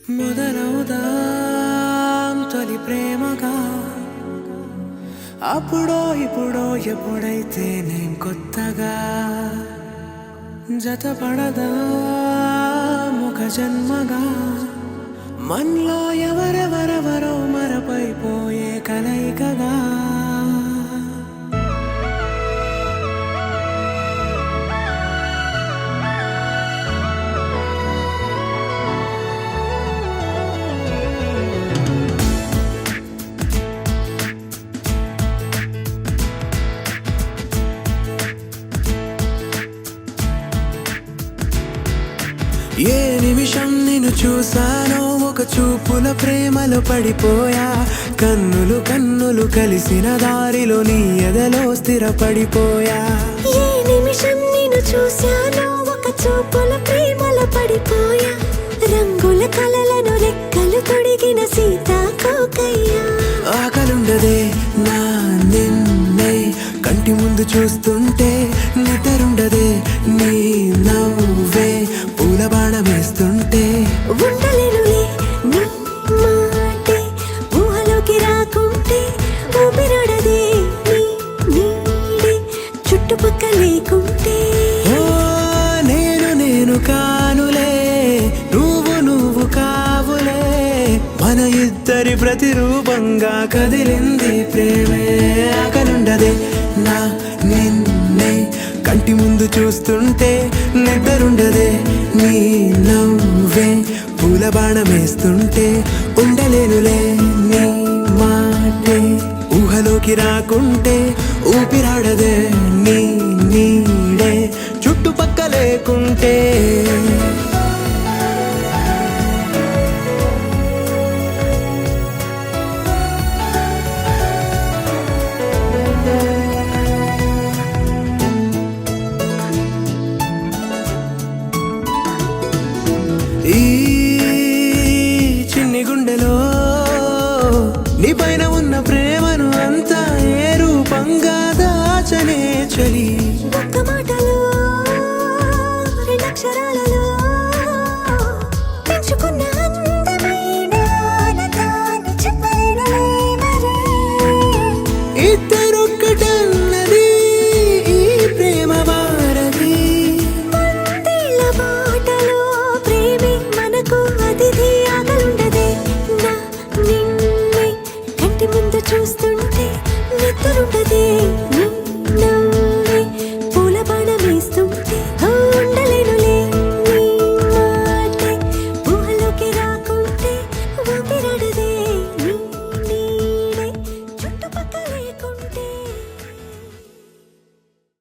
మొదలవుదాం తొలి ప్రేమగా, అప్పుడో ఇప్పుడో ఎప్పుడైతే నేను కొత్తగా జతపడదా ముఖ జన్మగా, మనలో ఎవరెవరెవరో మరపైపోయే కలయికగా. ఏ నిమిషం నిన్ను చూసానో ఒక చూపుల ప్రేమలో పడిపోయా, కన్నులు కన్నులు కలిసిన దారిలో నీ ఎదలో స్థిరపడిపోయా. ఏ నిమిషం నిన్ను చూసానో ఒక చూపుల ప్రేమలో పడిపోయా, రంగుల కలలను రెక్కలు తొడిగిన సీతాకోకయ్యా. ఆకలుండదే నా నిన్నే కంటి ముందు చూస్తుంటే, నిద్రుండదే నీ నవ్వే పూల బాణం వేస్తుంటే. ఉండలేనులే నీ మాటే ఊహలోకి రాకుంటే, ఊపిరాడదే నీ నీడే చుట్టుపక్కల లేకుంటే. ఓ నేను నేను కానులే, నువ్వు నువ్వు కావులే, మన ఇద్దరి ప్రతిరూపంగా కదిలింది ప్రేమే. ఆకలుండదే నా నిన్నే కంటి ముందు చూస్తుంటే, నిద్రుండదే నీ నవ్వే పూల బాణం వేస్తుంటే. ఉండలేనులే నీ మాటే ఊహలోకి రాకుంటే, ఊపిరాడదే నీ నీడే చుట్టుపక్క లేకుంటే. ఈ చిన్ని గుండెలో నీ పైన